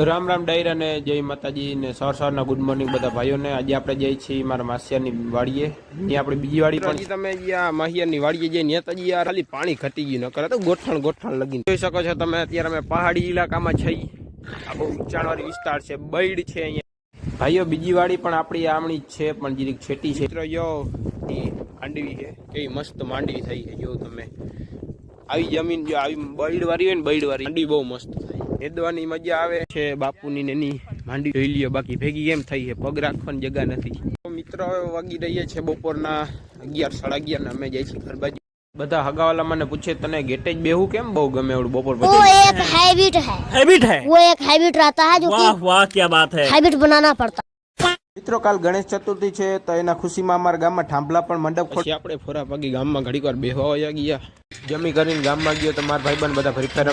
રામ રામ ડાયરા ને જય માતાજી ને સવારના ગુડ મોર્નિંગ બધા ભાઈઓને। આજે આપણે જઈએ છીએ મારા માસિયાની વાડીએ, ત્યાં આપણે બીજી વાડી પણ તમે જ્યાં માહિયાની વાડીએ જઈને નેતાજી યાર ખાલી પાણી ઘટી ગયું ન કરે તો ગોઠણ લગીને જોઈ શકો છો તમે। અત્યારે અમે પહાડી ઇલાકામાં છીએ, આ બહુ ઊંચાણવાળી વિસ્તાર છે, બૈડ છે અહીંયા ભાઈઓ। બીજી વાડી પણ આપણી આમણી જ છે પણ જીરીક છેટી છે। મિત્રો જો માંડવી છે, કેવી મસ્ત માંડવી થઈ છે જો તમે। આવી જમીન જો આવી બૈડ વાળી હોય ને, બૈડ વાળી માંડવી બહુ મસ્ત થાય, હેદવાની મજા આવે છે। બાપુની એની માંડી જોઈ લ્યો, બાકી ભેગી એમ થઈ છે, પગ રાખવાની જગા નથી। તો મિત્રો વાગી રહીએ છે બપોરના 11 સાડા 11 ને અમે જઈએ છીએ ઘર બાજુ। બધા હગાવાલા મને પૂછે તને ગેટે જ બેહું કેમ બહુ ગમે એવડું બપોર પછી? वो एक हैबिट है वो एक हैबिट रहता है जो कि वाह क्या बात है, हैबिट बनाना पड़ता। મિત્રો કાલ ગણેશ ચતુર્થી છે તો એના ખુશીમાં અમારા ગામમાં થાંભલા પણ મંડપ ખોલી આપણે ફોરા પાકી ગામમાં ઘડીક વાર બેહવા ગયા, જમી કરીને ગામમાં ગયો તો મારા ભાઈબંધ બધા ફરી ફેર